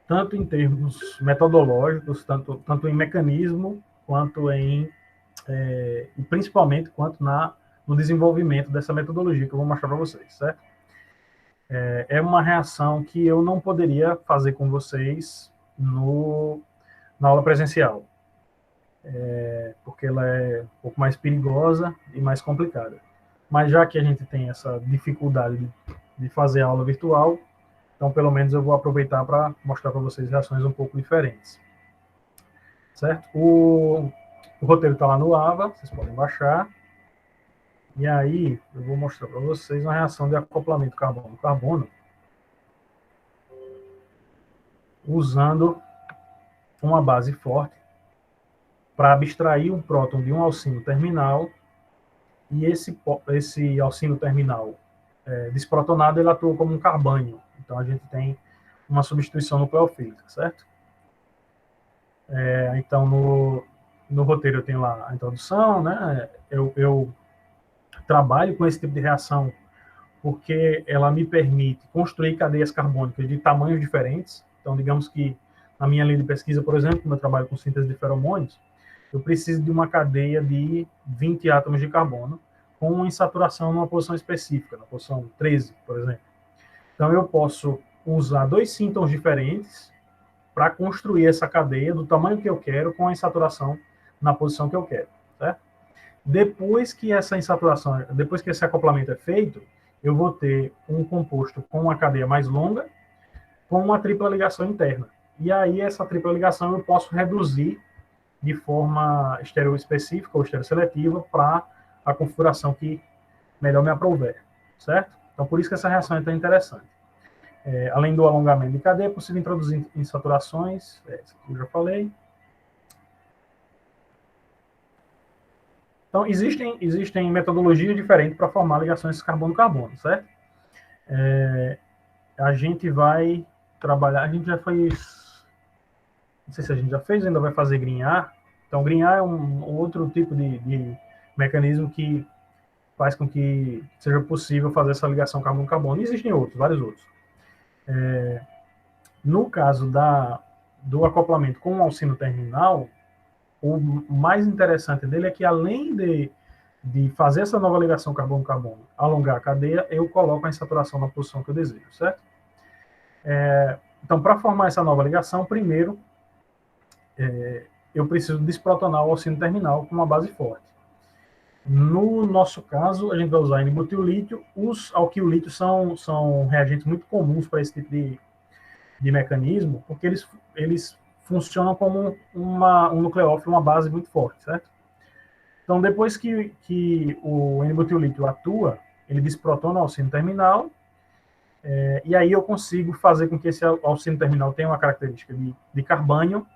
tanto em termos metodológicos, tanto em mecanismo, quanto em, e principalmente, quanto no desenvolvimento dessa metodologia que eu vou mostrar para vocês, certo? É uma reação que eu não poderia fazer com vocês na aula presencial, porque ela é um pouco mais perigosa e mais complicada. Mas já que a gente tem essa dificuldade de fazer aula virtual, então pelo menos eu vou aproveitar para mostrar para vocês reações um pouco diferentes. Certo? O roteiro está lá no AVA, vocês podem baixar. E aí eu vou mostrar para vocês uma reação de acoplamento carbono-carbono usando uma base forte para abstrair um próton de um alcino terminal, e esse alcino terminal desprotonado, ele atua como um carbânio. Então a gente tem uma substituição nucleofílica, certo? Então no roteiro eu tenho lá a introdução, né? Eu trabalho com esse tipo de reação porque ela me permite construir cadeias carbônicas de tamanhos diferentes. Então, digamos que na minha linha de pesquisa, por exemplo, como eu trabalho com síntese de feromônios, eu preciso de uma cadeia de 20 átomos de carbono com uma insaturação numa posição específica, na posição 13, por exemplo. Então, eu posso usar 2 síntons diferentes para construir essa cadeia do tamanho que eu quero com a insaturação na posição que eu quero, certo? Depois que esse acoplamento é feito, eu vou ter um composto com uma cadeia mais longa, com uma tripla ligação interna. E aí, essa tripla ligação eu posso reduzir de forma estereoespecífica ou estereoseletiva para a configuração que melhor me aprouver, certo? Então, por isso que essa reação é tão interessante. Além do alongamento de cadeia, é possível introduzir insaturações, isso aqui eu já falei. Então, existem metodologias diferentes para formar ligações carbono-carbono, certo? A gente vai trabalhar, a gente já fez, não sei se a gente já fez, ainda vai fazer Grignard. Então, Grignard é um outro tipo de mecanismo que faz com que seja possível fazer essa ligação carbono-carbono. Existem outros, vários outros. No caso do acoplamento com o alcino terminal, o mais interessante dele é que, além de fazer essa nova ligação carbono-carbono, alongar a cadeia, eu coloco a insaturação na posição que eu desejo, certo? Então, para formar essa nova ligação, primeiro, eu preciso desprotonar o alcino terminal com uma base forte. No nosso caso, a gente vai usar N-butilítio. Os alquilítios são reagentes muito comuns para esse tipo de mecanismo, porque eles funcionam como um nucleófilo, uma base muito forte, certo? Então, depois que o N-butilítio atua, ele desprotona o alcino terminal, e aí eu consigo fazer com que esse alcino terminal tenha uma característica de carbânio,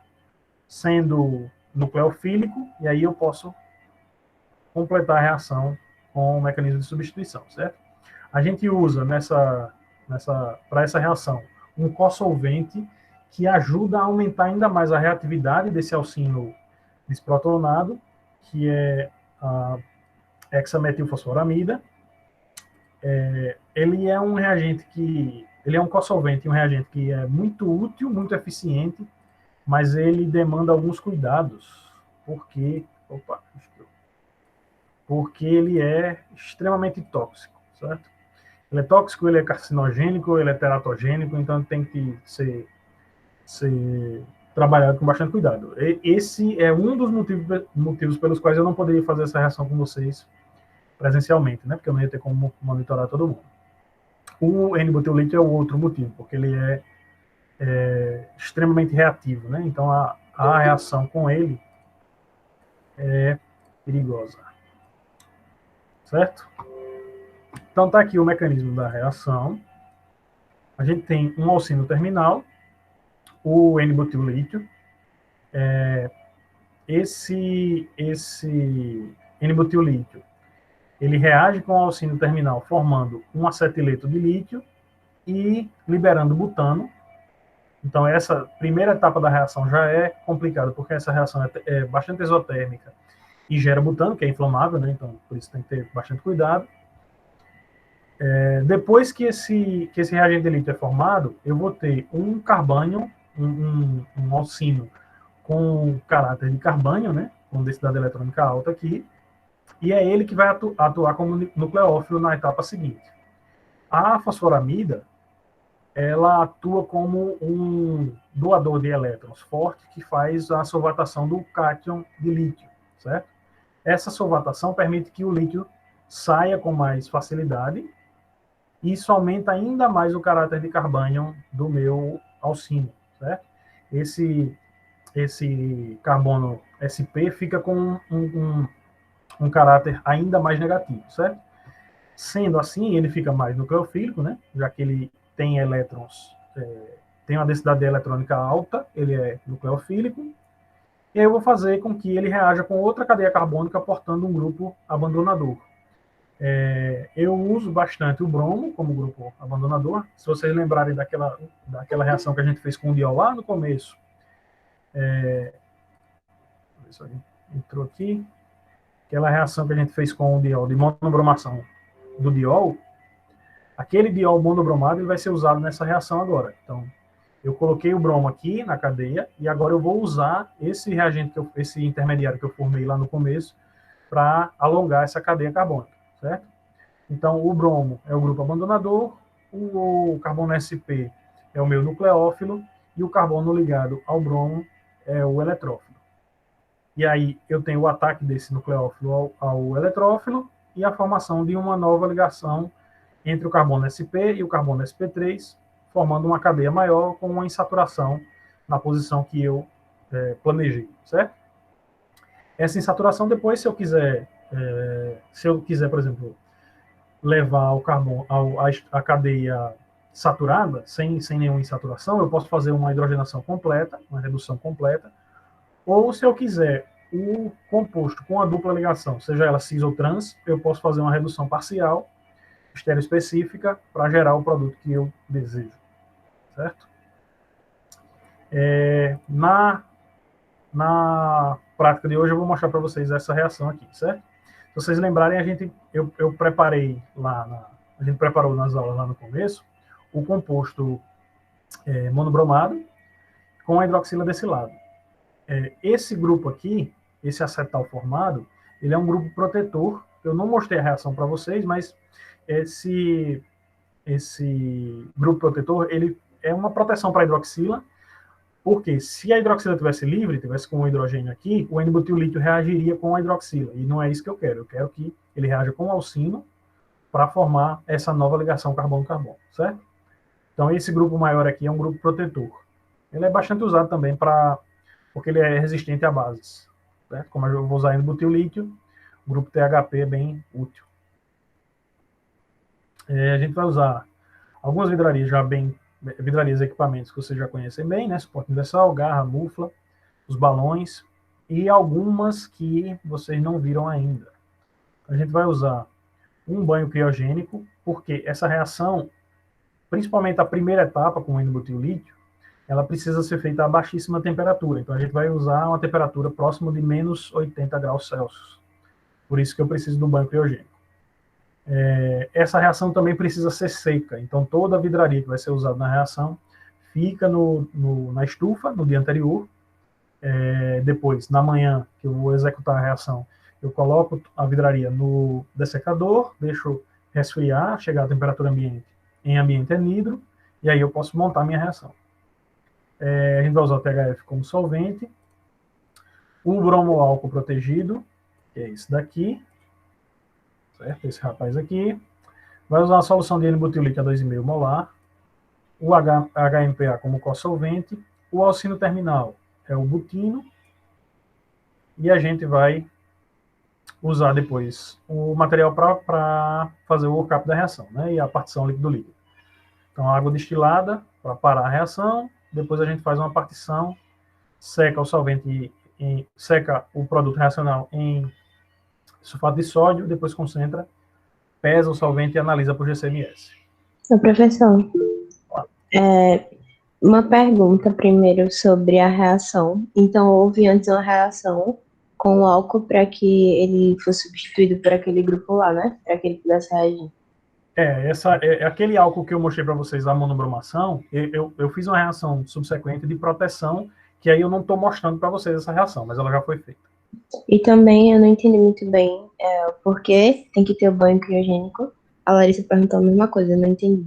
sendo nucleofílico, e aí eu posso completar a reação com o mecanismo de substituição, certo? A gente usa para essa reação um cosolvente que ajuda a aumentar ainda mais a reatividade desse alcino desprotonado, que é a hexametilfosforamida. Ele é um reagente ele é um cosolvente, um reagente que é muito útil, muito eficiente, mas ele demanda alguns cuidados, porque ele é extremamente tóxico, certo? Ele é tóxico, ele é carcinogênico, ele é teratogênico, então tem que ser trabalhado com bastante cuidado. Esse é um dos motivos pelos quais eu não poderia fazer essa reação com vocês presencialmente, né? Porque eu não ia ter como monitorar todo mundo. O N-butilítio é o outro motivo, porque ele é extremamente reativo, né? Então a reação com ele é perigosa, certo? Então está aqui o mecanismo da reação. A gente tem um alcino terminal, o N-butilítio. Esse N-butilítio, ele reage com o alcino terminal formando um acetileto de lítio e liberando butano. Então, essa primeira etapa da reação já é complicada, porque essa reação é bastante exotérmica e gera butano, que é inflamável, né? Então, por isso tem que ter bastante cuidado. Depois que esse reagente de lítio é formado, eu vou ter um carbânio um alcino com caráter de carbânio, né, com densidade eletrônica alta aqui, e é ele que vai atuar como nucleófilo na etapa seguinte. A fosforamida, ela atua como um doador de elétrons forte que faz a solvatação do cátion de lítio, certo? Essa solvatação permite que o lítio saia com mais facilidade e isso aumenta ainda mais o caráter de carbânio do meu alcino, certo? Esse carbono sp fica com um caráter ainda mais negativo, certo? Sendo assim, ele fica mais nucleofílico, né? Já que ele tem elétrons, tem uma densidade eletrônica alta, ele é nucleofílico, e aí eu vou fazer com que ele reaja com outra cadeia carbônica portando um grupo abandonador. Eu uso bastante o bromo como grupo abandonador. Se vocês lembrarem daquela reação que a gente fez com o diol lá no começo, isso aí entrou aqui, aquela reação que a gente fez com o diol de monobromação do diol, aquele diol monobromado ele vai ser usado nessa reação agora. Então, eu coloquei o bromo aqui na cadeia e agora eu vou usar esse reagente, esse intermediário que eu formei lá no começo, para alongar essa cadeia carbônica, certo? Então, o bromo é o grupo abandonador, o carbono sp é o meu nucleófilo e o carbono ligado ao bromo é o eletrófilo. E aí eu tenho o ataque desse nucleófilo ao eletrófilo e a formação de uma nova ligação entre o carbono sp e o carbono sp3, formando uma cadeia maior com uma insaturação na posição que eu planejei, certo? Essa insaturação depois, se eu quiser, por exemplo, levar o carbono a cadeia saturada, sem nenhuma insaturação, eu posso fazer uma hidrogenação completa, uma redução completa, ou se eu quiser o composto com a dupla ligação, seja ela cis ou trans, eu posso fazer uma redução parcial, estereoespecífica, para gerar o produto que eu desejo, certo? Na prática de hoje eu vou mostrar para vocês essa reação aqui, certo? Se vocês lembrarem, eu preparei a gente preparou nas aulas lá no começo o composto monobromado com a hidroxila desse lado. Esse grupo aqui, esse acetal formado, ele é um grupo protetor. Eu não mostrei a reação para vocês, mas esse grupo protetor, ele é uma proteção para a hidroxila, porque se a hidroxila tivesse livre, tivesse com o hidrogênio aqui, o N-butil-lítio reagiria com a hidroxila, e não é isso que eu quero. Eu quero que ele reaja com o alcino para formar essa nova ligação carbono-carbono, certo? Então, esse grupo maior aqui é um grupo protetor. Ele é bastante usado também porque ele é resistente a bases, certo? Como eu vou usar N-butil-lítio, o grupo THP é bem útil. A gente vai usar algumas vidrarias vidrarias e equipamentos que vocês já conhecem bem, né? Suporte universal, garra, mufla, os balões e algumas que vocês não viram ainda. A gente vai usar um banho criogênico, porque essa reação, principalmente a primeira etapa com o N-butil-lítio, ela precisa ser feita a baixíssima temperatura. Então a gente vai usar uma temperatura próxima de menos 80 graus Celsius. Por isso que eu preciso do banho criogênico. Essa reação também precisa ser seca, então toda a vidraria que vai ser usada na reação fica na estufa no dia anterior. Depois, na manhã que eu vou executar a reação, eu coloco a vidraria no dessecador, deixo resfriar, chegar à temperatura ambiente em ambiente anidro, e aí eu posso montar a minha reação. A gente vai usar o THF como solvente, o bromoálcool protegido, que é esse daqui, certo? Esse rapaz aqui. Vai usar a solução de N-butil-lítio a 2,5 molar, o HMPA como co-solvente, o alcino terminal é o butino, e a gente vai usar depois o material para fazer o workup da reação, né, e a partição líquido-líquido. Então, água destilada para parar a reação, depois a gente faz uma partição, seca o solvente, seca o produto reacional em sulfato de sódio, depois concentra, pesa o solvente e analisa por GCMS. Professor, uma pergunta primeiro sobre a reação. Então, houve antes uma reação com o álcool para que ele fosse substituído por aquele grupo lá, né? Para que ele pudesse reagir. Aquele álcool que eu mostrei para vocês, a monombromação, eu fiz uma reação subsequente de proteção, que aí eu não estou mostrando para vocês essa reação, mas ela já foi feita. E também eu não entendi muito bem o porquê tem que ter o banho criogênico. A Larissa perguntou a mesma coisa, eu não entendi.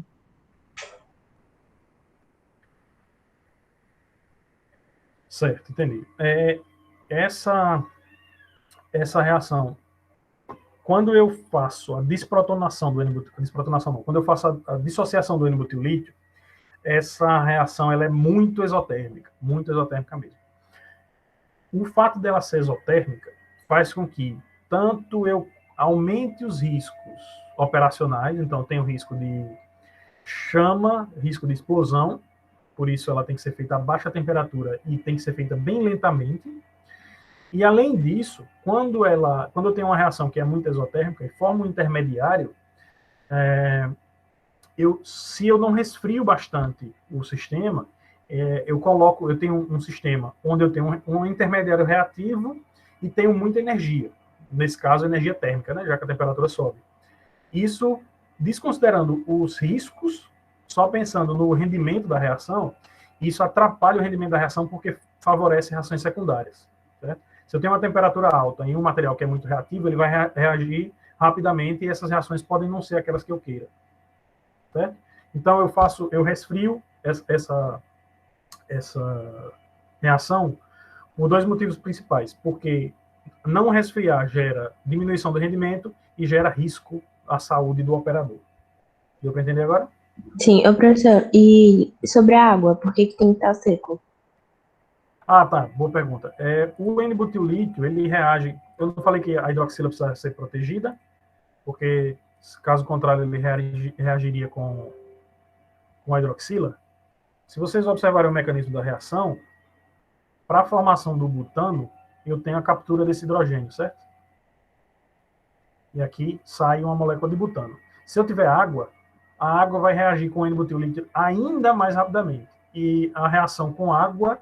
Certo, entendi. Essa, essa reação, quando eu faço a desprotonação do N-butil, desprotonação não, quando eu faço a dissociação do N-butil lítio, essa reação ela é muito exotérmica mesmo. O fato dela ser exotérmica faz com que tanto eu aumente os riscos operacionais, então tem o risco de chama, risco de explosão, por isso ela tem que ser feita a baixa temperatura e tem que ser feita bem lentamente. E além disso, quando eu tenho uma reação que é muito exotérmica e forma um intermediário, se eu não resfrio bastante o sistema, eu tenho um sistema onde eu tenho um intermediário reativo e tenho muita energia. Nesse caso, energia térmica, né, já que a temperatura sobe. Isso, desconsiderando os riscos, só pensando no rendimento da reação, isso atrapalha o rendimento da reação porque favorece reações secundárias. Certo? Se eu tenho uma temperatura alta em um material que é muito reativo, ele vai reagir rapidamente e essas reações podem não ser aquelas que eu queira. Certo? Então eu resfrio essa reação por dois motivos principais, porque não resfriar gera diminuição do rendimento e gera risco à saúde do operador. Deu para entender agora? Sim, professor, e sobre a água, por que tem que estar seco? Ah, tá, boa pergunta. O N-butil-lítio, ele reage, eu não falei que a hidroxila precisa ser protegida, porque caso contrário ele reagiria com a hidroxila. Se vocês observarem o mecanismo da reação, para a formação do butano, eu tenho a captura desse hidrogênio, certo? E aqui sai uma molécula de butano. Se eu tiver água, a água vai reagir com o N-butil-lítio ainda mais rapidamente. E a reação com água,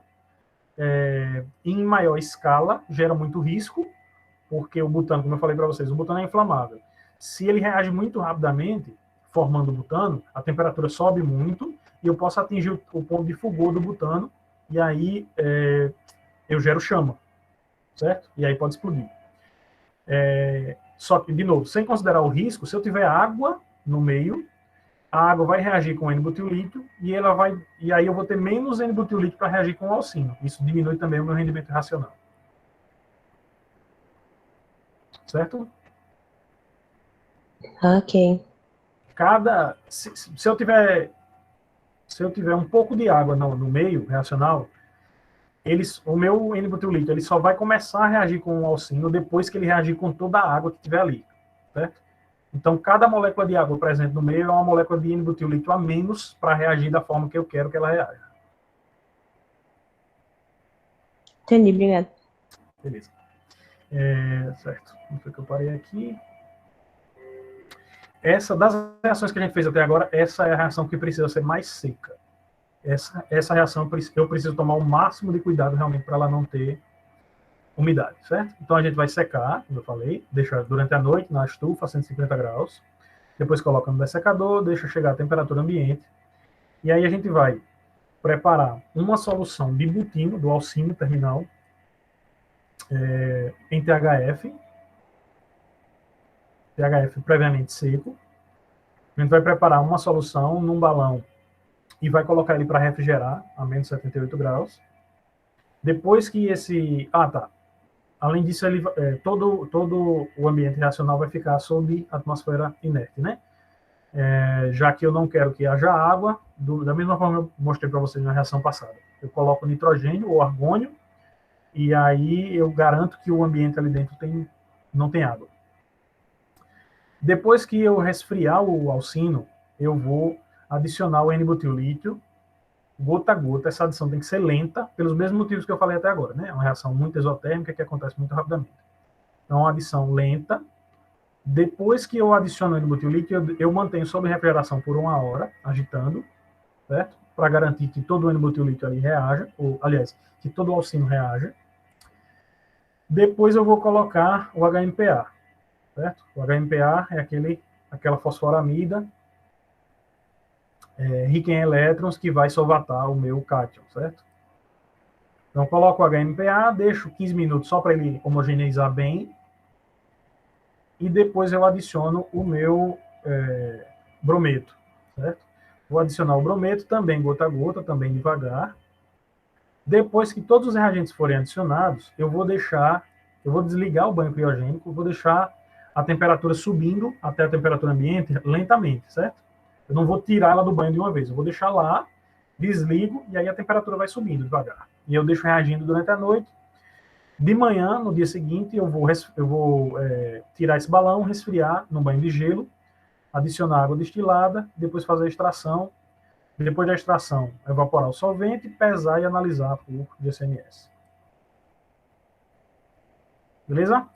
em maior escala, gera muito risco, porque o butano, como eu falei para vocês, o butano é inflamável. Se ele reage muito rapidamente, formando butano, a temperatura sobe muito e eu posso atingir o ponto de fulgor do butano e aí eu gero chama, certo? E aí pode explodir. Só que, de novo, sem considerar o risco, se eu tiver água no meio, a água vai reagir com N-butil-lítio e aí eu vou ter menos N-butil-lítio para reagir com o alcino. Isso diminui também o meu rendimento racional. Certo? Ok. Se eu tiver um pouco de água no meio reacional, o meu N-butil-lítio ele só vai começar a reagir com o alcino depois que ele reagir com toda a água que tiver ali, certo? Então, cada molécula de água presente no meio é uma molécula de N-butil-lítio a menos para reagir da forma que eu quero que ela reaja. Entendi, obrigado. Beleza. Certo. Não foi que eu parei aqui. Das reações que a gente fez até agora, essa é a reação que precisa ser mais seca. Essa reação eu preciso tomar o máximo de cuidado realmente para ela não ter umidade, certo? Então a gente vai secar, como eu falei, deixa durante a noite na estufa a 150 graus, depois coloca no dessecador, deixa chegar a temperatura ambiente, e aí a gente vai preparar uma solução de butino, do alcino terminal, em THF previamente seco. A gente vai preparar uma solução num balão e vai colocar ele para refrigerar a menos 78 graus. Depois que além disso, todo o ambiente reacional vai ficar sob atmosfera inerte, né? Já que eu não quero que haja água, da mesma forma que eu mostrei para vocês na reação passada. Eu coloco nitrogênio ou argônio, e aí eu garanto que o ambiente ali dentro não tem água. Depois que eu resfriar o alcino, eu vou adicionar o N-butil-lítio, gota a gota. Essa adição tem que ser lenta, pelos mesmos motivos que eu falei até agora, né? É uma reação muito exotérmica que acontece muito rapidamente. Então, uma adição lenta. Depois que eu adiciono o N-butil-lítio, eu mantenho sob refrigeração por 1 hora, agitando, certo? Para garantir que todo o N-butil-lítio ali reaja, aliás, que todo o alcino reaja. Depois eu vou colocar o HMPA, certo? O HMPA é aquele aquela fosforamida rica em elétrons que vai solvatar o meu cátion, certo? Então, coloco o HMPA, deixo 15 minutos só para ele homogeneizar bem, e depois eu adiciono o meu brometo, certo? Vou adicionar o brometo também gota a gota, também devagar. Depois que todos os reagentes forem adicionados, eu vou desligar o banho criogênico, vou deixar a temperatura subindo até a temperatura ambiente lentamente, certo? Eu não vou tirar ela do banho de uma vez, eu vou deixar lá, desligo, e aí a temperatura vai subindo devagar. E eu deixo reagindo durante a noite. De manhã, no dia seguinte, eu vou tirar esse balão, resfriar no banho de gelo, adicionar água destilada, depois fazer a extração. Depois da extração, evaporar o solvente, pesar e analisar por GCMS. Beleza?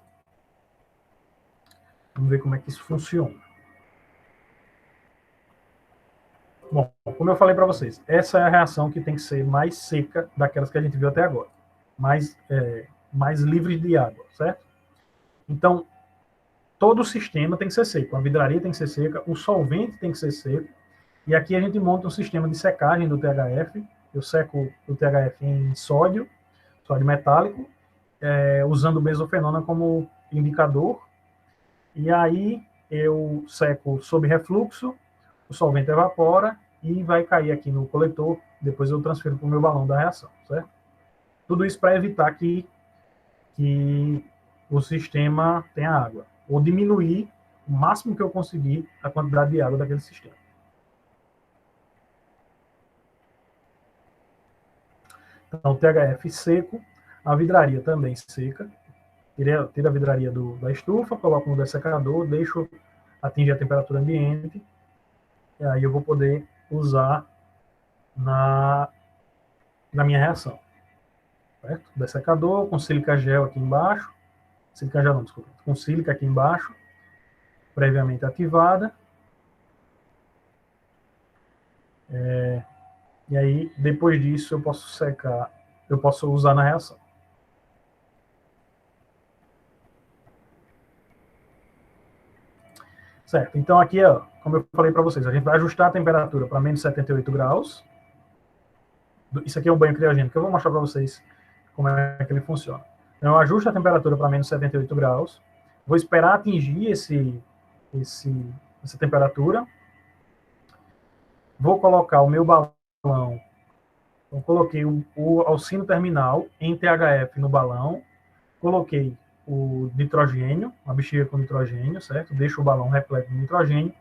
Vamos ver como é que isso funciona. Bom, como eu falei para vocês, essa é a reação que tem que ser mais seca daquelas que a gente viu até agora. Mais livre de água, certo? Então, todo o sistema tem que ser seco. A vidraria tem que ser seca, o solvente tem que ser seco. E aqui a gente monta um sistema de secagem do THF. Eu seco o THF em sódio metálico, usando o mesofenona como indicador. E aí eu seco sob refluxo, o solvente evapora e vai cair aqui no coletor. Depois eu transfiro para o meu balão da reação, certo? Tudo isso para evitar que o sistema tenha água, ou diminuir o máximo que eu conseguir a quantidade de água daquele sistema. Então, o THF seco, a vidraria também seca. Tiro a vidraria da estufa, coloco no dessecador, deixo atingir a temperatura ambiente, e aí eu vou poder usar na minha reação. Certo? Dessecador, com sílica gel aqui embaixo, sílica gel não, desculpa, com sílica aqui embaixo, previamente ativada. E aí, depois disso, eu posso secar, eu posso usar na reação. Certo, então aqui, ó, como eu falei para vocês, a gente vai ajustar a temperatura para menos 78 graus. Isso aqui é um banho criogênico, que eu vou mostrar para vocês como é que ele funciona. Então, eu ajusto a temperatura para menos 78 graus, vou esperar atingir essa temperatura, vou colocar o meu balão, eu coloquei o alcino terminal em THF no balão, coloquei o nitrogênio, uma bexiga com nitrogênio, certo? Deixo o balão repleto de nitrogênio,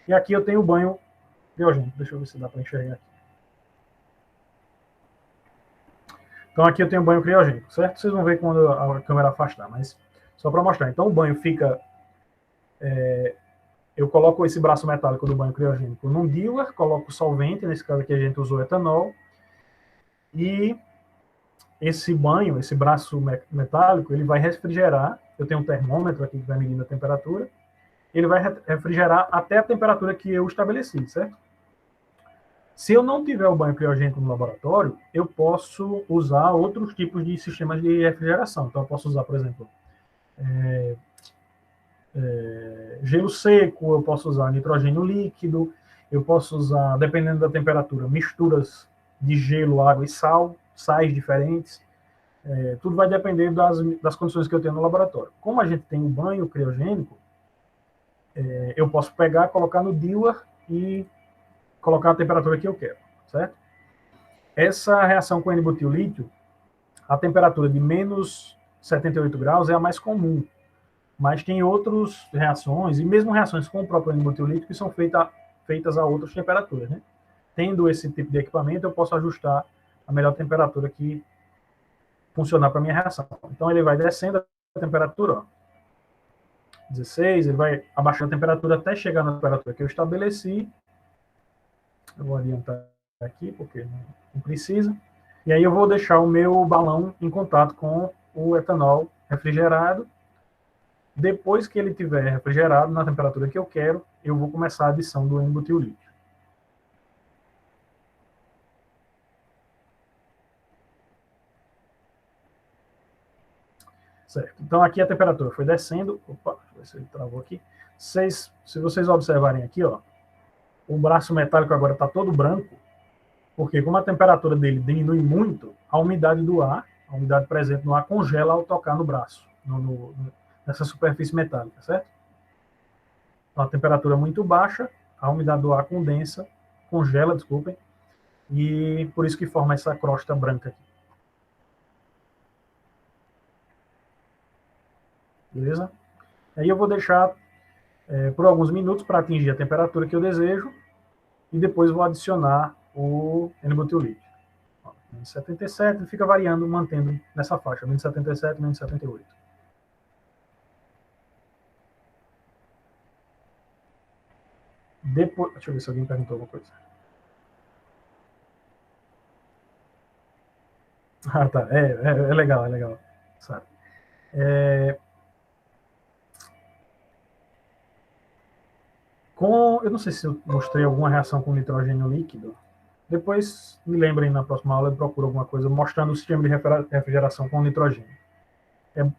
e aqui eu tenho o banho criogênico, deixa eu ver se dá para enxergar aqui. Então aqui eu tenho banho criogênico, certo? Vocês vão ver quando a câmera afastar, mas só para mostrar. Então o banho fica... eu coloco esse braço metálico do banho criogênico num dealer, coloco solvente, nesse caso aqui a gente usou etanol, e esse banho, esse braço metálico, ele vai refrigerar. Eu tenho um termômetro aqui que vai medindo a temperatura. Ele vai refrigerar até a temperatura que eu estabeleci, certo? Se eu não tiver o banho criogênico no laboratório, eu posso usar outros tipos de sistemas de refrigeração. Então, eu posso usar, por exemplo, gelo seco, eu posso usar nitrogênio líquido, eu posso usar, dependendo da temperatura, misturas de gelo, água e sal, sais diferentes. Tudo vai depender das condições que eu tenho no laboratório. Como a gente tem um banho criogênico, eu posso pegar, colocar no dealer e colocar a temperatura que eu quero, certo? Essa reação com N-butil-lítio, a temperatura de menos 78 graus é a mais comum, mas tem outras reações, e mesmo reações com o próprio N-butil-lítio, que são feitas a outras temperaturas, né? Tendo esse tipo de equipamento, eu posso ajustar a melhor temperatura que funcionar para a minha reação. Então, ele vai descendo a temperatura, ó, 16, ele vai abaixando a temperatura até chegar na temperatura que eu estabeleci. Eu vou adiantar aqui, porque não precisa. E aí eu vou deixar o meu balão em contato com o etanol refrigerado. Depois que ele estiver refrigerado, na temperatura que eu quero, eu vou começar a adição do N-butil-lítio. Certo. Então, aqui a temperatura foi descendo. Opa, deixa eu ver se ele travou aqui. Se vocês observarem aqui, ó, o braço metálico agora está todo branco, porque como a temperatura dele diminui muito, a umidade do ar, a umidade presente no ar, congela ao tocar no braço, nessa superfície metálica, certo? Então, a temperatura é muito baixa, a umidade do ar condensa, congela, desculpem, e por isso que forma essa crosta branca aqui. Beleza? Aí eu vou deixar por alguns minutos para atingir a temperatura que eu desejo e depois vou adicionar o N-butilítio. Menos 77, ele fica variando, mantendo nessa faixa, menos 77, menos 78. Depois, deixa eu ver se alguém perguntou alguma coisa. Ah, tá. É legal, é legal. Sabe? Eu não sei se eu mostrei alguma reação com nitrogênio líquido. Depois, me lembrem na próxima aula, eu procuro alguma coisa mostrando o sistema de refrigeração com nitrogênio.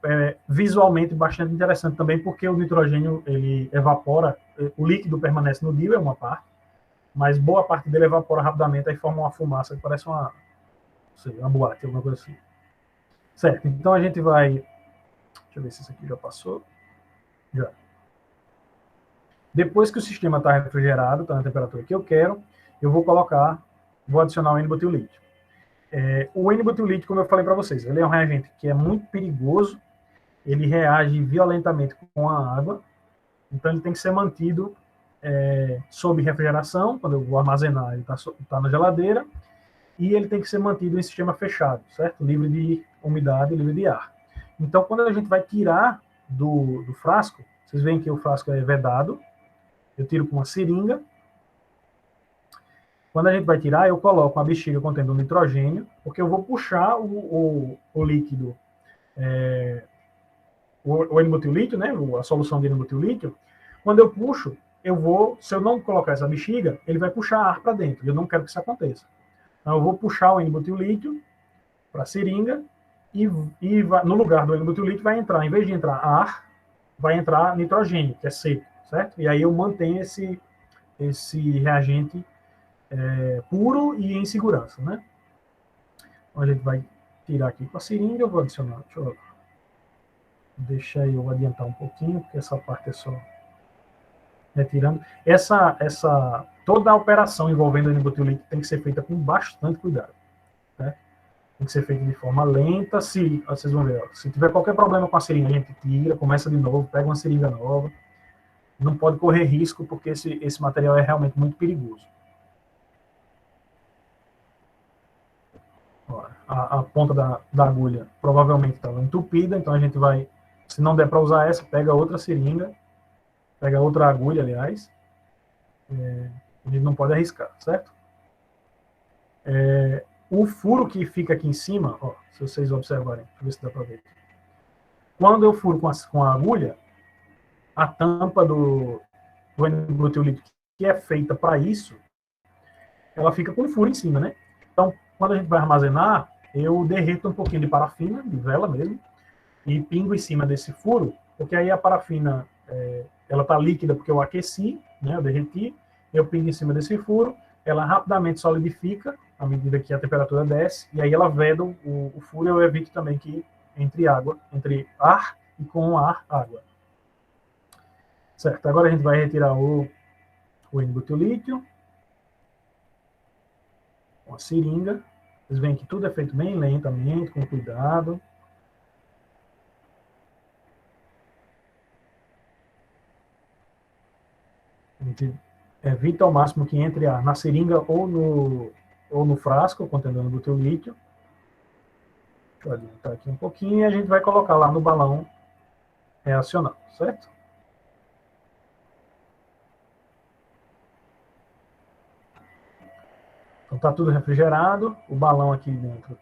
É visualmente bastante interessante também, porque o nitrogênio ele evapora, o líquido permanece no DIU, é uma parte, mas boa parte dele evapora rapidamente, aí forma uma fumaça que parece uma boate, alguma coisa assim. Certo, então a gente vai... Deixa eu ver se isso aqui já passou. Já. Depois que o sistema está refrigerado, está na temperatura que eu quero, eu vou adicionar o N-butilítio. O N-butilítio, como eu falei para vocês, ele é um reagente que é muito perigoso, ele reage violentamente com a água, então ele tem que ser mantido sob refrigeração, quando eu vou armazenar, ele está na geladeira, e ele tem que ser mantido em sistema fechado, certo? Livre de umidade, livre de ar. Então, quando a gente vai tirar do frasco, vocês veem que o frasco é vedado, eu tiro com uma seringa. Quando a gente vai tirar, eu coloco uma bexiga contendo nitrogênio, porque eu vou puxar o líquido, o N-butilítio, né, a solução de N-butilítio. Quando eu puxo, se eu não colocar essa bexiga, ele vai puxar ar para dentro. Eu não quero que isso aconteça. Então, eu vou puxar o N-butilítio para a seringa e no lugar do N-butilítio vai entrar, em vez de entrar ar, vai entrar nitrogênio, que é seco, certo? E aí eu mantenho esse reagente puro e em segurança, né? Então a gente vai tirar aqui com a seringa, eu vou adicionar, deixa eu adiantar um pouquinho, porque essa parte é só retirando. Toda a operação envolvendo o N-butilítio tem que ser feita com bastante cuidado, né? Tem que ser feita de forma lenta. Vocês vão ver, se tiver qualquer problema com a seringa, a gente tira, começa de novo, pega uma seringa nova. Não pode correr risco, porque esse material é realmente muito perigoso. A ponta da agulha provavelmente estava entupida, então a gente vai, se não der para usar essa, pega outra seringa, pega outra agulha, aliás, a gente não pode arriscar, certo? O furo que fica aqui em cima, ó, se vocês observarem, deixa eu ver se dá para ver. Quando eu furo com a agulha, a tampa do N-butilítio, que é feita para isso, ela fica com um furo em cima, né? Então, quando a gente vai armazenar, eu derreto um pouquinho de parafina, de vela mesmo, e pingo em cima desse furo, porque aí a parafina, ela está líquida porque eu aqueci, né, eu derreti, eu pingo em cima desse furo, ela rapidamente solidifica à medida que a temperatura desce, e aí ela veda o furo, eu evito também que entre ar e com ar, água. Certo, agora a gente vai retirar o N-butilítio com a seringa. Vocês veem que tudo é feito bem lentamente, com cuidado. A gente evita ao máximo que entre ar na seringa ou no frasco contendo o N-butilítio. Deixa eu adiantar aqui um pouquinho e a gente vai colocar lá no balão reacional, certo? Então está tudo refrigerado, o balão aqui dentro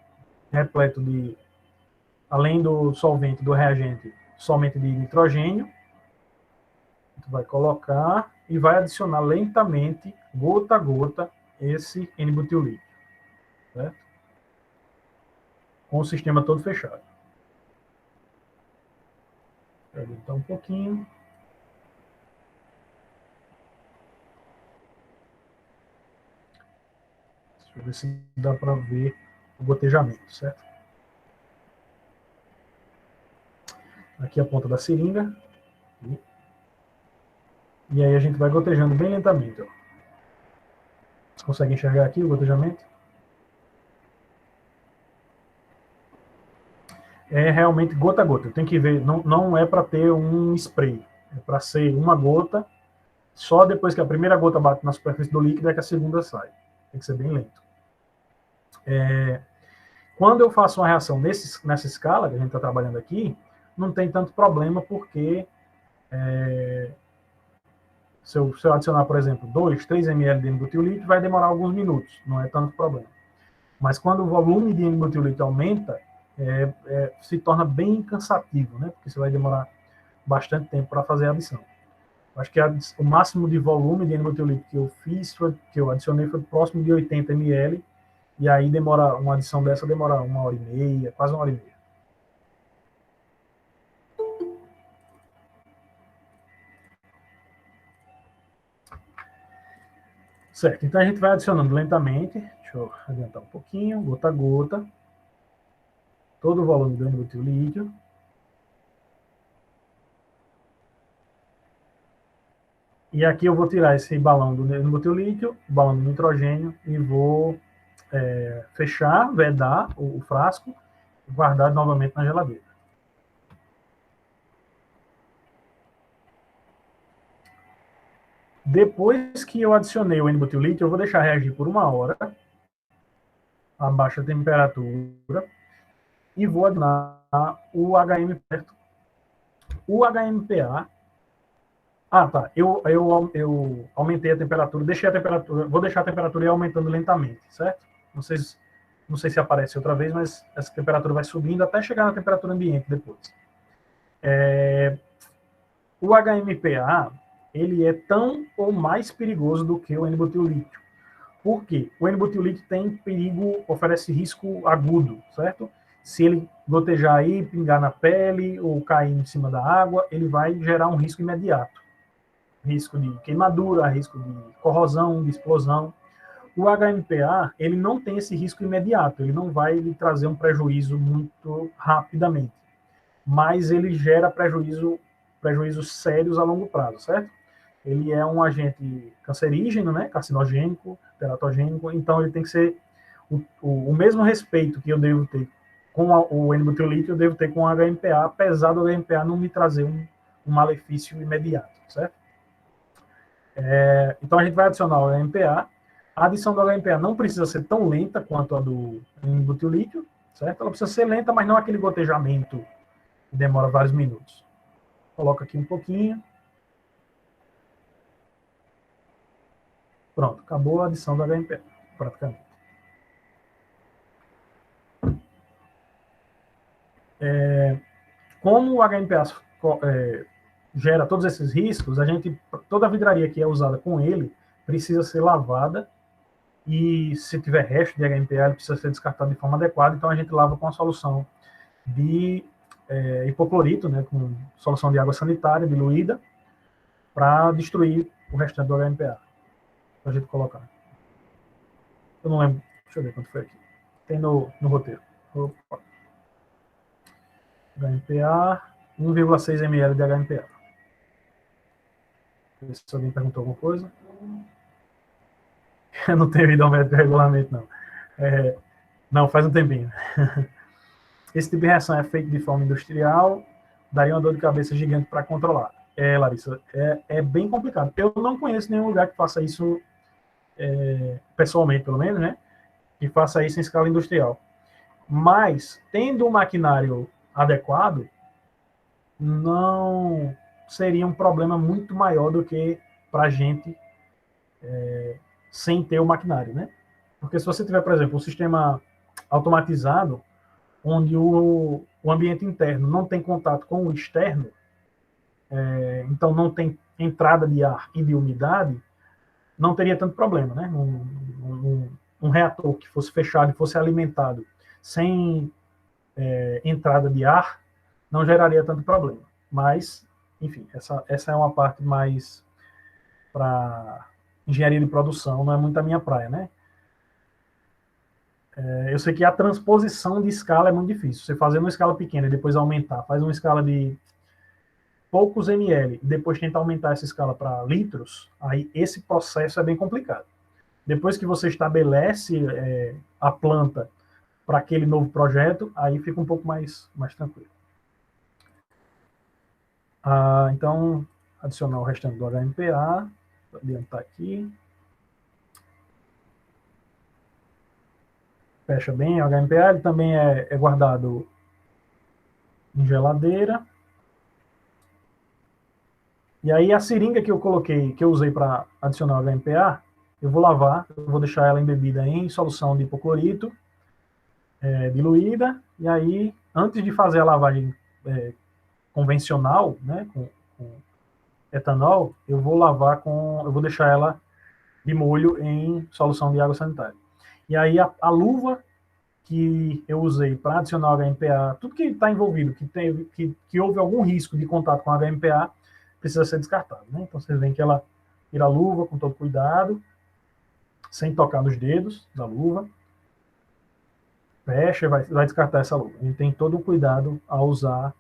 repleto de, além do solvente, do reagente, somente de nitrogênio. A gente vai colocar e vai adicionar lentamente, gota a gota, esse N-butilítio, certo? Com o sistema todo fechado. pouquinho. Deixa eu ver se dá para ver o gotejamento, certo? Aqui a ponta da seringa. E aí a gente vai gotejando bem lentamente. Ó. Vocês conseguem enxergar aqui o gotejamento? É realmente gota a gota. Tem que ver, não é para ter um spray. É para ser uma gota, só depois que a primeira gota bate na superfície do líquido é que a segunda sai. Tem que ser bem lento. Quando eu faço uma reação nessa escala que a gente está trabalhando aqui, não tem tanto problema, porque se eu adicionar, por exemplo, 2, 3 ml de N-butilito, vai demorar alguns minutos, não é tanto problema. Mas quando o volume de N-butilito aumenta, se torna bem cansativo, né? Porque você vai demorar bastante tempo para fazer a adição. Acho que o máximo de volume de N-butilito que eu fiz, que eu adicionei, foi próximo de 80 ml, e aí uma adição dessa demora 1h30, quase 1h30. Certo, então a gente vai adicionando lentamente, deixa eu adiantar um pouquinho, gota a gota, todo o volume do N-butilídeo. E aqui eu vou tirar esse balão do N-butilídeo, balão do nitrogênio, e vou fechar, vedar o frasco e guardar novamente na geladeira. Depois que eu adicionei o N-butilídeo, eu vou deixar reagir por 1 hora a baixa temperatura e vou adicionar o HM perto. O HMPA. Tá. Eu aumentei a temperatura, deixei a temperatura, vou deixar a temperatura ir aumentando lentamente, certo? Não sei se aparece outra vez, mas essa temperatura vai subindo até chegar na temperatura ambiente depois. O HMPA, ele é tão ou mais perigoso do que o N-butilítio. Por quê? O N-butilítio tem perigo, oferece risco agudo, certo? Se ele gotejar aí, pingar na pele ou cair em cima da água, ele vai gerar um risco imediato. Risco de queimadura, risco de corrosão, de explosão. O HMPA, ele não tem esse risco imediato, ele não vai lhe trazer um prejuízo muito rapidamente, mas ele gera prejuízos sérios a longo prazo, certo? Ele é um agente cancerígeno, né, carcinogênico, teratogênico, então ele tem que ser o mesmo respeito que eu devo ter com o N-butilítio, eu devo ter com o HMPA, apesar do HMPA não me trazer um malefício imediato, certo? Então a gente vai adicionar o HMPA. A adição do HMPA não precisa ser tão lenta quanto a do N-butilítio, certo? Ela precisa ser lenta, mas não aquele gotejamento que demora vários minutos. Coloca aqui um pouquinho. Pronto, acabou a adição do HMPA, praticamente. Como o HMPA gera todos esses riscos, toda a vidraria que é usada com ele precisa ser lavada, e se tiver resto de HMPA, ele precisa ser descartado de forma adequada, então a gente lava com a solução de hipoclorito, né, com solução de água sanitária diluída, para destruir o restante do HMPA. Para a gente colocar. Eu não lembro, deixa eu ver quanto foi aqui. Tem no roteiro. Opa. HMPA, 1,6 ml de HMPA. Se alguém perguntou alguma coisa. Eu não tenho idométrico regulamento, não. Não, faz um tempinho. Esse tipo de reação é feito de forma industrial, daria uma dor de cabeça gigante para controlar. Larissa, é bem complicado. Eu não conheço nenhum lugar que faça isso pessoalmente, pelo menos, né? Que faça isso em escala industrial. Mas, tendo um maquinário adequado, não seria um problema muito maior do que para a gente sem ter o maquinário, né? Porque se você tiver, por exemplo, um sistema automatizado, onde o ambiente interno não tem contato com o externo, então não tem entrada de ar e de umidade, não teria tanto problema, né? Um reator que fosse fechado e fosse alimentado sem entrada de ar, não geraria tanto problema. Mas enfim, essa é uma parte mais para engenharia de produção, não é muito a minha praia, né? Eu sei que a transposição de escala é muito difícil. Você fazer uma escala pequena e depois aumentar, faz uma escala de poucos ml, e depois tenta aumentar essa escala para litros, aí esse processo é bem complicado. Depois que você estabelece a planta para aquele novo projeto, aí fica um pouco mais tranquilo. Então, adicionar o restante do HMPA, vou adiantar aqui. Fecha bem, o HMPA ele também é guardado em geladeira. E aí a seringa que eu coloquei, que eu usei para adicionar o HMPA, eu vou lavar, eu vou deixar ela embebida em solução de hipoclorito, diluída, e aí, antes de fazer a lavagem convencional, né, com etanol, eu vou deixar ela de molho em solução de água sanitária. E aí a luva que eu usei para adicionar o HMPA, tudo que está envolvido, que houve algum risco de contato com o HMPA, precisa ser descartado, né? Então vocês veem que ela tira a luva com todo cuidado, sem tocar nos dedos da luva, fecha e vai descartar essa luva. A gente tem todo o cuidado ao usar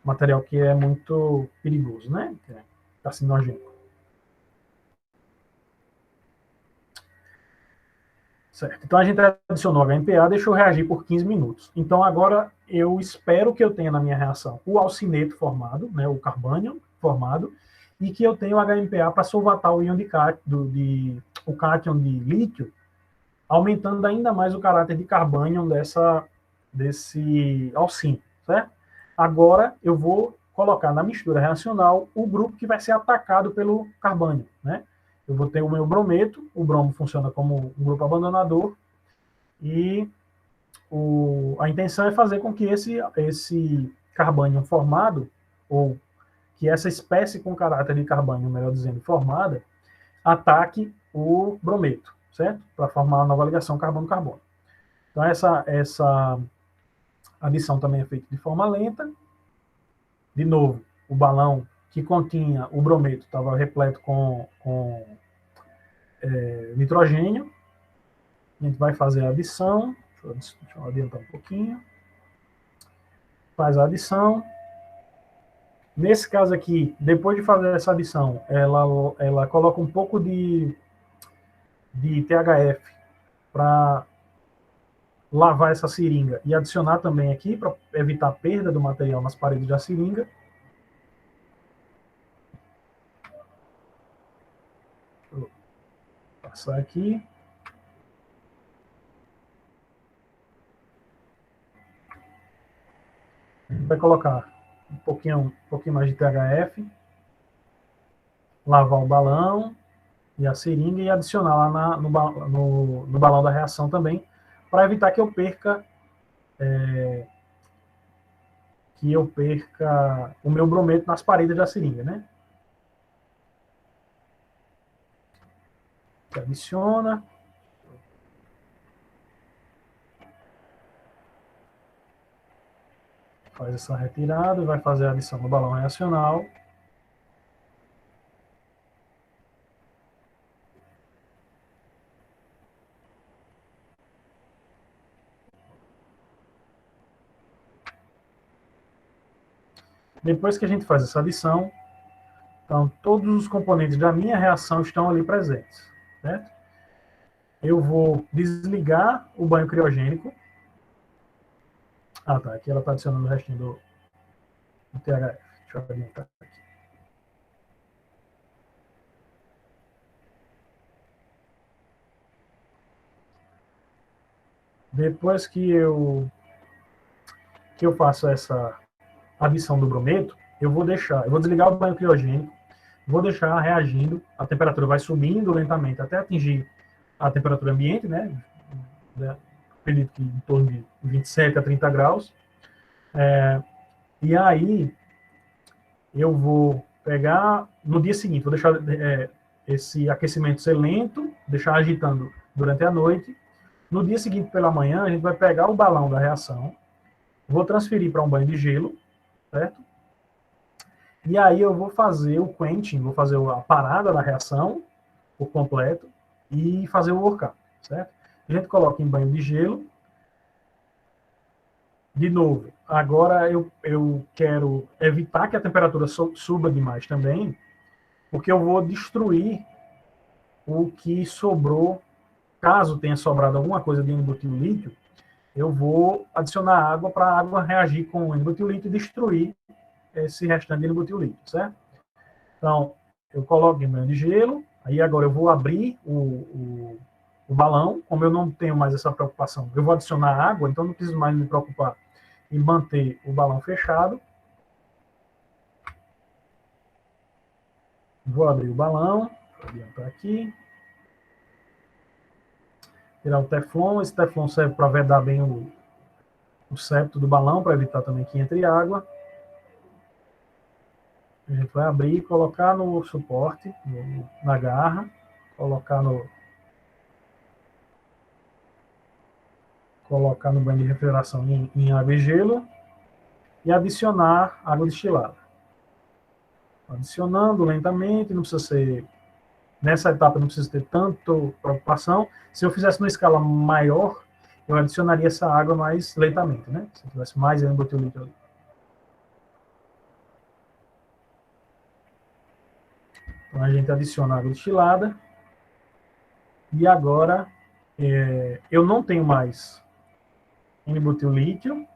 material que é muito perigoso, né? Que é carcinogênico. Certo. Então a gente adicionou HMPA, deixou reagir por 15 minutos. Então agora eu espero que eu tenha na minha reação o alcineto formado, né, o carbânion formado, e que eu tenha o HMPA para solvatar o íon o cátion de lítio, aumentando ainda mais o caráter de carbânion desse alcino, certo? Agora eu vou colocar na mistura reacional o grupo que vai ser atacado pelo carbânion, né? Eu vou ter o meu brometo, o bromo funciona como um grupo abandonador, e a intenção é fazer com que esse carbânion formado, ou que essa espécie com caráter de carbânion, melhor dizendo, formada, ataque o brometo, certo? Para formar a nova ligação carbono-carbono. Então, essa adição também é feita de forma lenta. De novo, o balão que continha o brometo estava repleto com nitrogênio. A gente vai fazer a adição. Deixa eu adiantar um pouquinho. Faz a adição. Nesse caso aqui, depois de fazer essa adição, ela coloca um pouco de THF para lavar essa seringa e adicionar também aqui para evitar a perda do material nas paredes da seringa. Vou passar aqui. Vai colocar um pouquinho mais de THF, lavar o balão e a seringa e adicionar lá no balão da reação também, para evitar que eu perca o meu brometo nas paredes da seringa, né? Adiciona. Faz essa retirada, vai fazer a adição no balão reacional. Depois que a gente faz essa adição, então todos os componentes da minha reação estão ali presentes, certo? Eu vou desligar o banho criogênico. Tá, aqui ela está adicionando o restinho do THF. Deixa eu adiantar aqui. Depois que eu faço essa adição do brometo, eu vou desligar o banho criogênico, vou deixar reagindo, a temperatura vai subindo lentamente até atingir a temperatura ambiente, né? Acredito que em torno de 27 a 30 graus. E aí, eu vou pegar, no dia seguinte, vou deixar esse aquecimento ser lento, deixar agitando durante a noite. No dia seguinte, pela manhã, a gente vai pegar o balão da reação, vou transferir para um banho de gelo, certo? E aí eu vou fazer o quenching, vou fazer a parada da reação por completo e fazer o workup, certo? A gente coloca em banho de gelo. De novo, agora eu quero evitar que a temperatura suba demais também, porque eu vou destruir o que sobrou. Caso tenha sobrado alguma coisa de N-butilítio, eu vou adicionar água para a água reagir com o N-butilítio e destruir esse restante de N-butilítio, certo? Então, eu coloco em banho de gelo, aí agora eu vou abrir o balão, como eu não tenho mais essa preocupação, eu vou adicionar água, então não preciso mais me preocupar em manter o balão fechado. Vou abrir o balão, vou adiantar aqui, tirar o teflon. Esse teflon serve para vedar bem o septo do balão, para evitar também que entre água. A gente vai abrir e colocar no suporte, na garra, colocar no banho de refrigeração em água e gelo e adicionar água destilada. Adicionando lentamente, não precisa ser. Nessa etapa não precisa ter tanto preocupação. Se eu fizesse numa escala maior, eu adicionaria essa água mais lentamente, né? Se eu tivesse mais N-butilítio ali. Então a gente adiciona água destilada. E agora eu não tenho mais N-butilítio.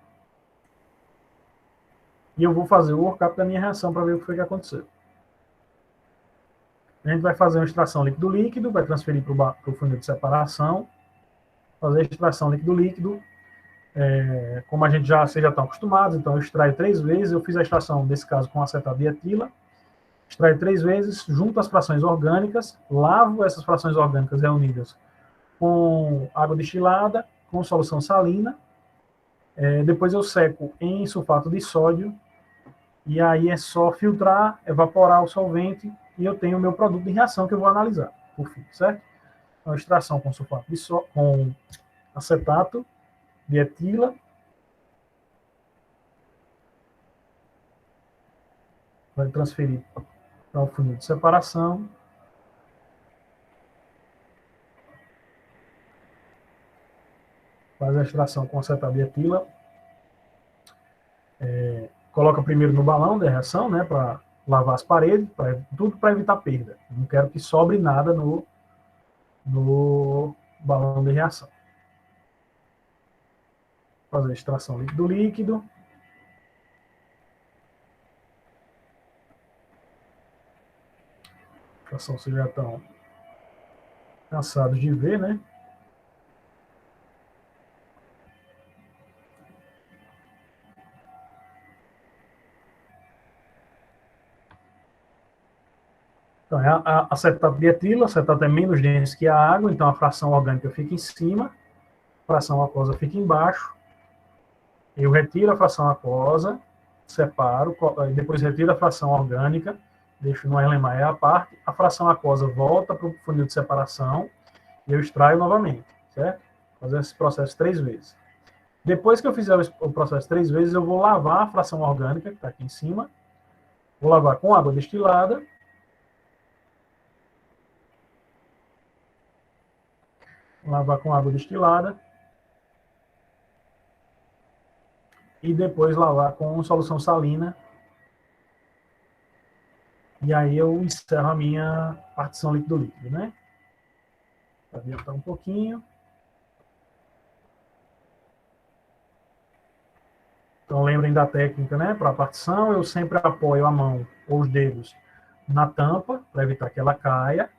E eu vou fazer o workup da minha reação para ver o que foi que aconteceu. A gente vai fazer uma extração líquido-líquido, vai transferir para o funil de separação, fazer a extração líquido-líquido. Como a gente vocês já estão acostumados, então eu extraio 3 vezes, eu fiz a extração, nesse caso, com acetato de etila, extraio 3 vezes, junto as frações orgânicas, lavo essas frações orgânicas reunidas com água destilada, com solução salina, depois eu seco em sulfato de sódio, e aí é só filtrar, evaporar o solvente, e eu tenho o meu produto de reação que eu vou analisar, por fim, certo? Então, extração com sulfato de sódio, com acetato de etila, vai transferir para o funil de separação. Faz a extração com acetato de etila. Coloca primeiro no balão de reação, né, para lavar as paredes, tudo para evitar perda. Não quero que sobre nada no balão de reação. Fazer a extração líquido-líquido. A extração vocês já estão cansados de ver, né? Então, é acetato de etila, acetato é menos denso que a água, então a fração orgânica fica em cima, a fração aquosa fica embaixo. Eu retiro a fração aquosa, separo, depois retiro a fração orgânica, deixo no Erlenmeyer à parte, a fração aquosa volta para o funil de separação e eu extraio novamente, certo? Fazer esse processo 3 vezes. Depois que eu fizer o processo 3 vezes, eu vou lavar a fração orgânica, que está aqui em cima, vou lavar com água destilada, e depois lavar com solução salina. E aí eu encerro a minha partição líquido-líquido, né? Para adiantar um pouquinho. Então lembrem da técnica, né? Para a partição, eu sempre apoio a mão ou os dedos na tampa, para evitar que ela caia.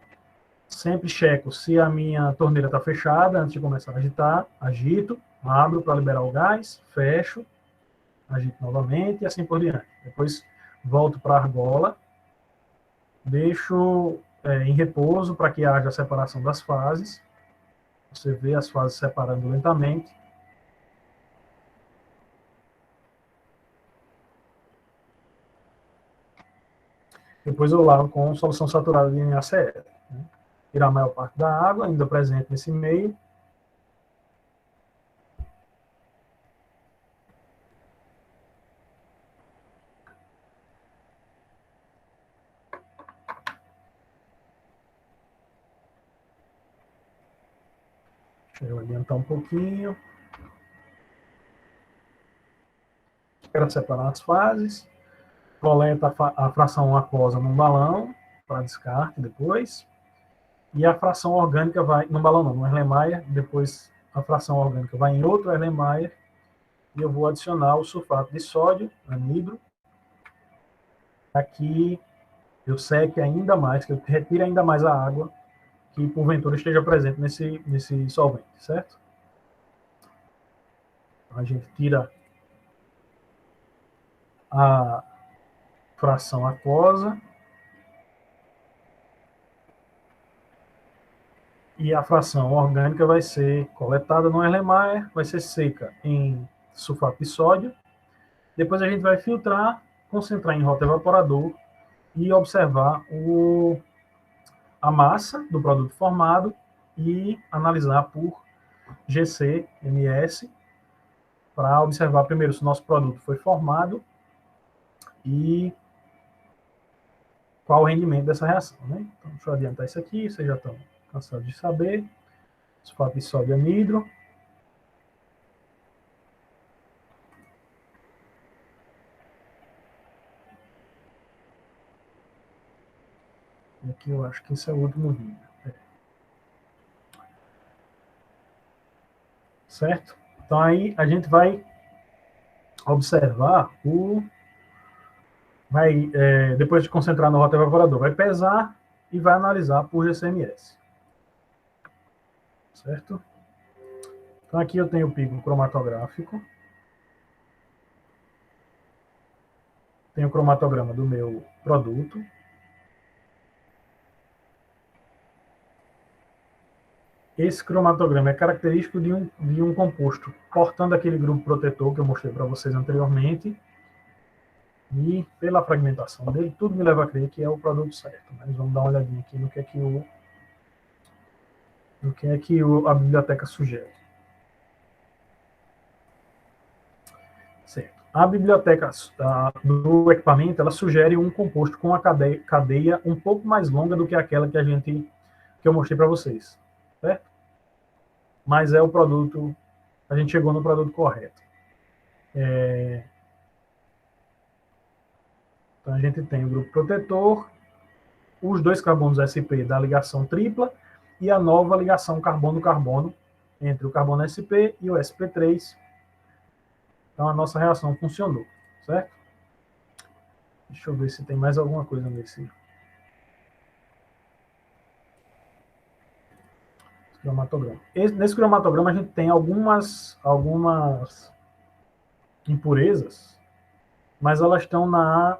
Sempre checo se a minha torneira está fechada antes de começar a agitar. Agito, abro para liberar o gás, fecho, agito novamente e assim por diante. Depois volto para a argola, deixo em repouso para que haja a separação das fases. Você vê as fases separando lentamente. Depois eu lavo com solução saturada de NaCl. Né? Tirar a maior parte da água, ainda presente nesse meio. Deixa eu adiantar um pouquinho. Quero separar as fases. Coleta a fração aquosa num balão para descarte depois. E a fração orgânica vai, no balão não, no Erlenmeyer, depois a fração orgânica vai em outro Erlenmeyer, e eu vou adicionar o sulfato de sódio, anidro, aqui eu seque ainda mais, que eu retire ainda mais a água que porventura esteja presente nesse solvente, certo? A gente tira a fração aquosa e a fração orgânica vai ser coletada no Erlenmeyer, vai ser seca em sulfato de sódio. Depois a gente vai filtrar, concentrar em rotaevaporador e observar a massa do produto formado e analisar por GC-MS para observar primeiro se o nosso produto foi formado e qual o rendimento dessa reação. Né? Então, deixa eu adiantar isso aqui, vocês já estão cansados de saber. Sulfato de sódio anidro. E aqui eu acho que esse é o último vídeo. Certo? Então aí a gente vai observar depois de concentrar no rotaevaporador, vai pesar e vai analisar por GCMS. Certo? Então aqui eu tenho o pico cromatográfico. Tenho o cromatograma do meu produto. Esse cromatograma é característico de um composto portando aquele grupo protetor que eu mostrei para vocês anteriormente. E pela fragmentação dele, tudo me leva a crer que é o produto certo. Mas vamos dar uma olhadinha aqui no que é que a biblioteca sugere. Certo. A biblioteca do equipamento, ela sugere um composto com a cadeia um pouco mais longa do que aquela que eu mostrei para vocês. Certo? Mas é o produto, a gente chegou no produto correto. Então a gente tem o grupo protetor, os dois carbonos sp da ligação tripla e a nova ligação carbono-carbono entre o carbono sp e o sp3. Então a nossa reação funcionou, certo? Deixa eu ver se tem mais alguma coisa nesse cromatograma. Nesse cromatograma a gente tem algumas impurezas, mas elas estão na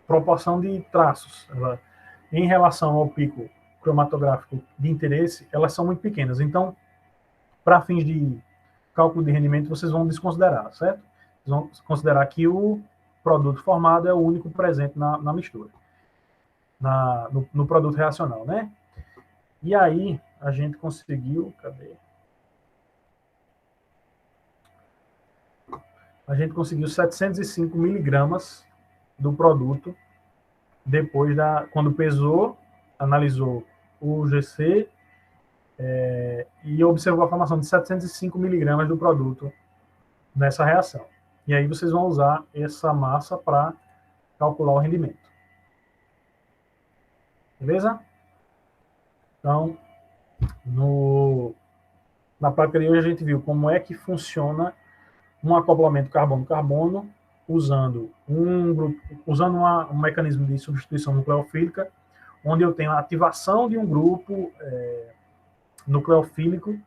proporção de traços. Em relação ao pico cromatográfico de interesse, elas são muito pequenas. Então, para fins de cálculo de rendimento, vocês vão desconsiderar, certo? Vocês vão considerar que o produto formado é o único presente na mistura, no produto reacional, né? E aí, a gente conseguiu... Cadê? A gente conseguiu 705 miligramas do produto depois quando pesou, analisou o GC e observou a formação de 705 miligramas do produto nessa reação. E aí vocês vão usar essa massa para calcular o rendimento. Beleza? Então, na prática de hoje a gente viu como é que funciona um acoplamento carbono-carbono usando um mecanismo de substituição nucleofílica, onde eu tenho a ativação de um grupo nucleofílico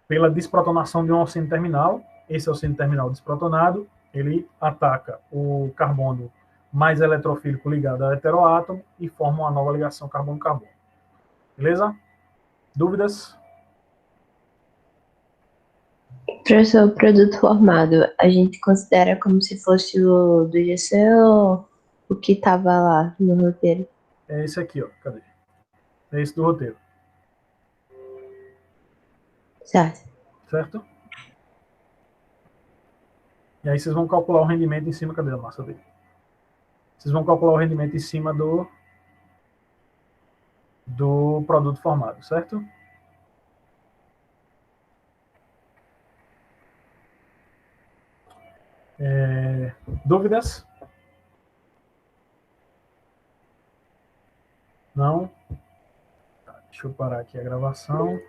pela desprotonação de um alceno terminal. Esse alceno terminal desprotonado, ele ataca o carbono mais eletrofílico ligado ao heteroátomo e forma uma nova ligação carbono-carbono. Beleza? Dúvidas? Professor, o produto formado, a gente considera como se fosse o do GC ou o que estava lá no roteiro? É esse aqui, ó. Cadê? É esse do roteiro. Certo. Certo? E aí vocês vão calcular o rendimento em cima, cadê a massa dele? Vocês vão calcular o rendimento em cima do produto formado, certo? Dúvidas? Não? Tá, deixa eu parar aqui a gravação.